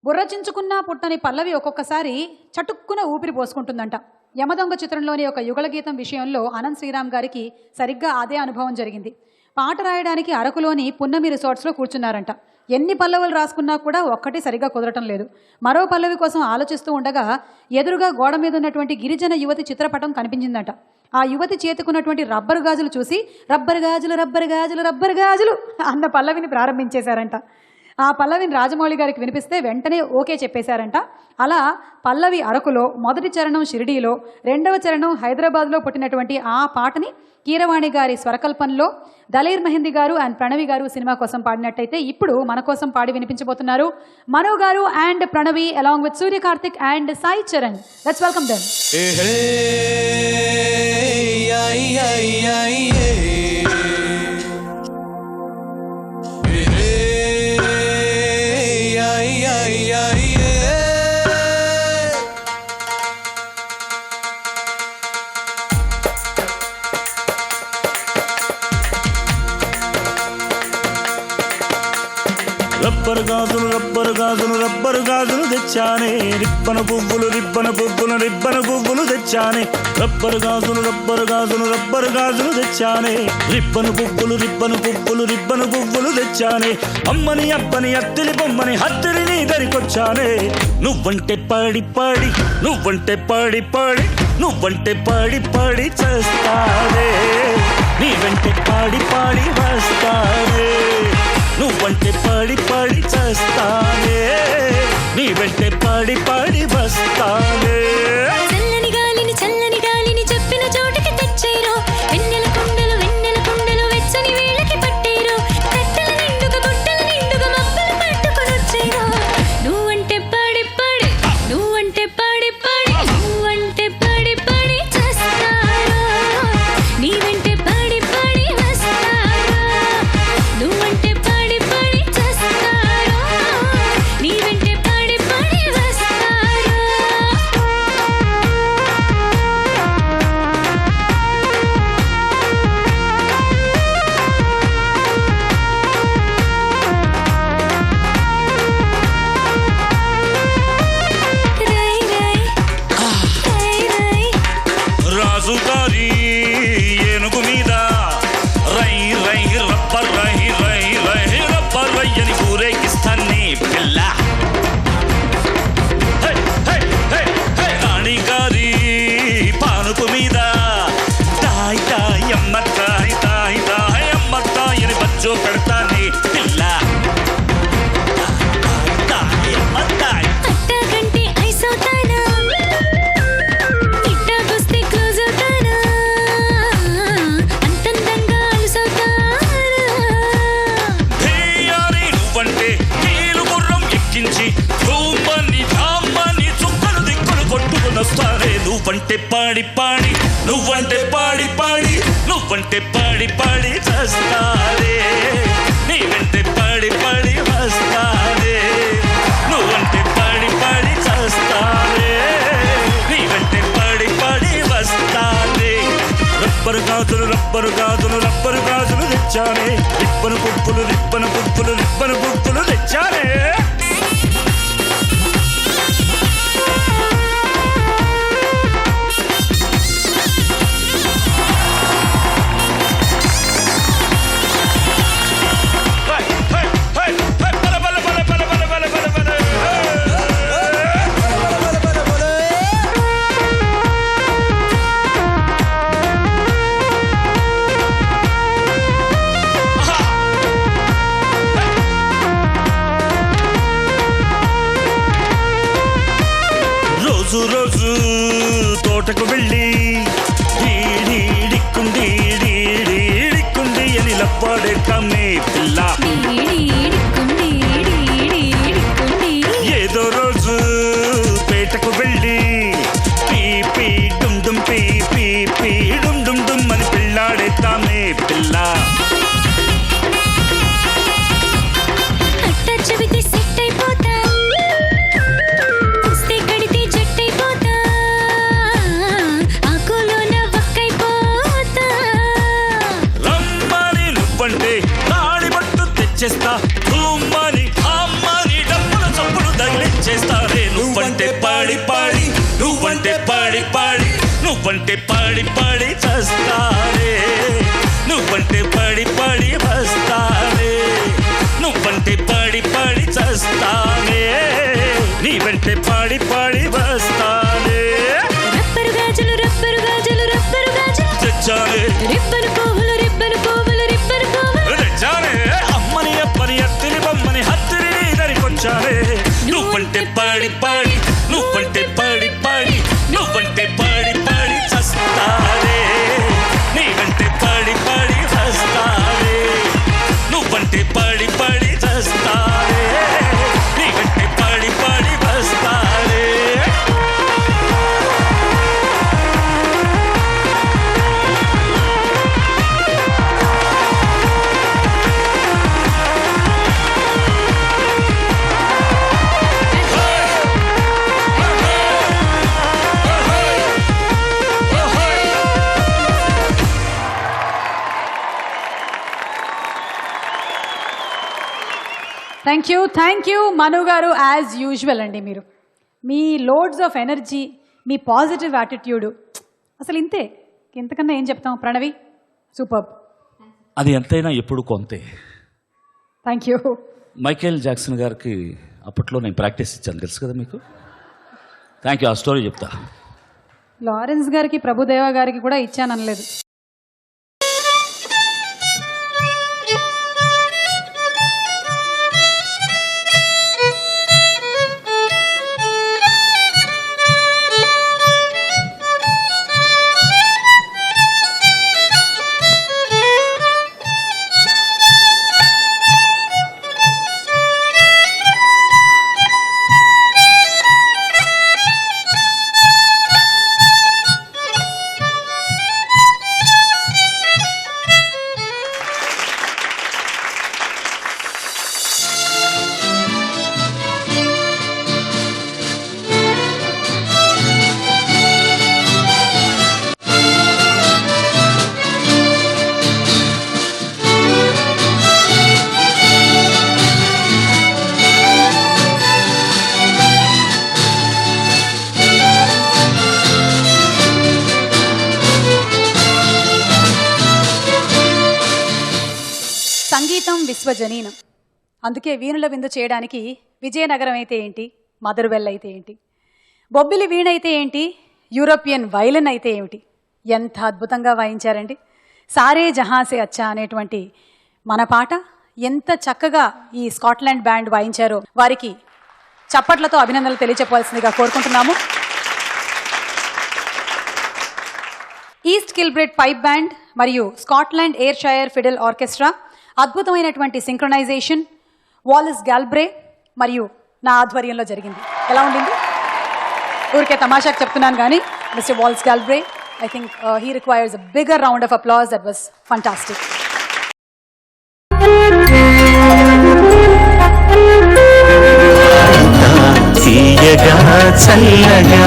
బుర్రచించుకున్నా పుట్టని పల్లవి ఒక్కొక్కసారి చటుక్కున ఊపిరి పోసుకుంటుందంట. యమదొంగ చిత్రంలోని ఒక యుగళ గీతం విషయంలో అనంత్ శ్రీరామ్ గారికి సరిగ్గా అదే అనుభవం జరిగింది. పాట రాయడానికి అరకులోని పున్నమి రిసార్ట్స్లో కూర్చున్నారంట. ఎన్ని పల్లవులు రాసుకున్నా కూడా ఒక్కటి సరిగ్గా కుదరటం లేదు. మరో పల్లవి కోసం ఆలోచిస్తూ ఉండగా ఎదురుగా గోడ మీద ఉన్నటువంటి గిరిజన యువతి చిత్రపటం కనిపించిందట. ఆ యువతి చేతుకున్నటువంటి రబ్బరు గాజులు చూసి రబ్బరు గాజులు రబ్బరు గాజులు రబ్బరు గాజులు అన్న పల్లవిని ప్రారంభించేశారంట. ఆ పల్లవిని రాజమౌళి గారికి వినిపిస్తే వెంటనే ఓకే చెప్పేశారంట. అలా పల్లవి అరకులో, మొదటి చరణం షిరిడీలో, రెండవ చరణం హైదరాబాద్లో పుట్టినటువంటి ఆ పాటని కీరవాణి గారి స్వరకల్పనలో దలేర్ మెహందీ గారు అండ్ ప్రణవి గారు సినిమా కోసం పాడినట్టయితే ఇప్పుడు మన కోసం పాడి వినిపించబోతున్నారు మనో గారు and Pranavi along with Surya Karthik and Sai Charan. Let's welcome them. Rubber గాజులు రబ్బరు గాజులు రబ్బరు గాజులు తెచ్చానే, రిబ్బన పువ్వులు రిబ్బన పువ్వులు రిబ్బన పువ్వులు తెచ్చానే. రబ్బరు గాజులు రబ్బరు గాజులు రబ్బరు గాజులు తెచ్చానే, రిబ్బను పువ్వులు రిబ్బను పువ్వులు రిబ్బను పువ్వులు తెచ్చానే. అమ్మని అబ్బని అత్తిలి బొమ్మని హత్తిలి నీ దరికొచ్చానే. నువ్వంటే పాడి పాడి నువ్వంటే పాడి పాడి నువ్వంటే పాడి పాడి చేస్తానే, నీ వెంటే పాడి పాడి వస్తానే. నువ్వంటే పాడి పాడి చేస్తానే, నీ వెంటే పాడి పాడి వస్తానే. చల్లని గాలిని చెప్పిన చోటికి తెచ్చేరో, వెన్నెల కుండలు వెచ్చని వేళకి పట్టేరో, కట్టెల నిండుగా గుట్టల నిండుగా మబ్బులు పట్టుకొని వచ్చేరో. నువ్వంటే పాడి పాడి నువ్వంటే పాడి పాడి నువ్వంటే పాడి పాడి చేస్తారో, నీ వెంటే పాడి పాడి వస్తారో. నువ్వంటే పాడి పాడి చేస్తారో, నీ వెంటే పాడి పాడి వస్తారో. రాజుగారి ఏనుగు మీద రై రై రబ్బర్ రై రై రై రబ్బర్ రయ్యని ఊరేగిస్తాన్ని పిల్ల. రాణి గారి పానుపు మీద తాయి తాయి అమ్మ తాయి తాయి తాయి అమ్మ తాయని బజ్జో పెడతాన్ని పిల్ల. తాయి అమ్మ తాయి అట్టగంటే ఐస్ అవుతానా, ఇట్టకొస్తే క్లోజ్ అవుతానా, అంతందంగా అలుసవుతానా. ధేయాని నువ్వంటే నీలు గుర్రం ఎక్కించి ధూమని ధామని చుక్కలు దిక్కులు కొట్టుకుని వస్తారే. నువ్వంటే పాడి పాడి నువ్వంటే పాడి పాడి నువ్వంటే పాడి పాడి చేస్తారే, నీ వెంటే పాడి పాడి వస్తారే. నువ్వంటే పాడి పాడి చేస్తారే, నీ వెంటే పాడి పాడి వస్తారే. రబ్బరు గాజులు రబ్బరు గాజులు రబ్బరు గాజులు తెచ్చానే, రిబ్బను పువ్వులు రిబ్బను పువ్వులు రిబ్బను పువ్వులు తెచ్చానే. రోజు రోజు తోటకు వెళ్ళి డీడీడిక్కుండి డీడీడిక్కుండి అని లప్పాడే కమ్మే పిల్ల. ఏదో రోజు పేటకు వెళ్ళి పీ పీ డుమ్ డుమ్ పీ పీ పీ డుమ్ డుమ్ డుమ్ అని పిల్లాడే తామే పిల్ల. అట్ట చెబితే తెచ్చేస్తా భూమని అమ్మని డబ్బుల చప్పుడు తగిలించేస్తారే నువ్వంటే పాడి పాడి నువ్వంటే పాడి పాడి నువ్వంటే పాడి పాడి చస్తారే నువ్వంటే పాడి పాడి వస్తారే నువ్వంటే పాడి పాడి చస్తానే నీ వెంటే పాడి పాడి వస్తానే రబ్బరు గాజులు రబ్బరు గాజులు రబ్బరు గాజులు తెచ్చానే రిబ్బను పువ్వులు రిబ్బను పువ్వులు రిబ్బను పువ్వులు తెచ్చానే అమ్మని అప్పని అత్తిని బొమ్మని హత్తిని ధరికొచ్చానే నువ్వంటే పాడి పాడి నువ్వంటే పాడి పాడి నువ్వంటే పాడి పాడి చస్తానే నీ వెంటే పాడి పాడి వస్తానే నువ్వంటే పాడి పాడి చస్తానే నీ వెంటే పాడి పాడి వస్తానే థ్యాంక్ యూ మను గారు. యాజ్ యూజువల్ అండి, మీరు మీ లోడ్స్ ఆఫ్ ఎనర్జీ, మీ పాజిటివ్ యాటిట్యూడ్ అసలు ఇంతే, ఇంతకన్నా ఏం చెప్తాం. ప్రణవి సూపర్. అది ఎంతైనా ఎప్పుడు కొంతే. Thank you. మైకేల్ జాక్సన్ గారికి అప్పట్లో నేను ప్రాక్టీస్ ఇచ్చాను, తెలుసు కదా మీకు. Thank you. ఆ స్టోరీ చెప్తా. లారెన్స్ గారికి ప్రభుదేవ గారికి కూడా ఇచ్చాననలేదు. సంగీతం విశ్వజనీనం. అందుకే వీణుల విందు చేయడానికి విజయనగరం అయితే ఏంటి, మదర్వెల్ అయితే ఏంటి, బొబ్బిలి వీణ అయితే ఏంటి, యూరోపియన్ వైలిన్ అయితే ఏమిటి, ఎంత అద్భుతంగా వాయించారండి. సారే జహాసే అచ్చా అనేటువంటి మన పాట ఎంత చక్కగా ఈ స్కాట్లాండ్ బ్యాండ్ వాయించారో వారికి చప్పట్లతో అభినందనలు తెలియచెప్పవలసిందిగా కోరుకుంటున్నాము. ఈస్ట్ కిల్బ్రెడ్ పైప్ బ్యాండ్ మరియు స్కాట్లాండ్ ఎయిర్షైర్ ఫిడల్ ఆర్కెస్ట్రా అద్భుతమైనటువంటి సింక్రొనైజేషన్ వాలిస్ గాల్బ్రే మరియు నా ఆధ్వర్యంలో జరిగింది. ఎలా ఉండింది? ఊరికే తమాషాకు చెప్తున్నాను కానీ mister Wallis Galbraith, I think he requires a bigger round of applause. That was fantastic. తీయగా చల్లగా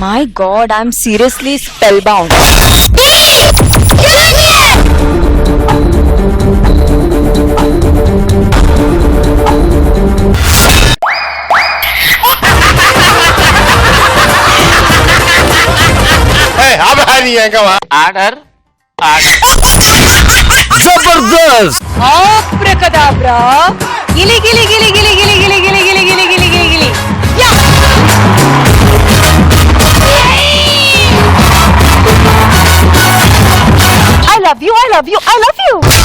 My God, I'm seriously spellbound. Order జబర్దస్త్. Abracadabra. Gili gili gili gili gili gili gili gili gili gili gili gili. Yeah. I love you. I love you. I love you.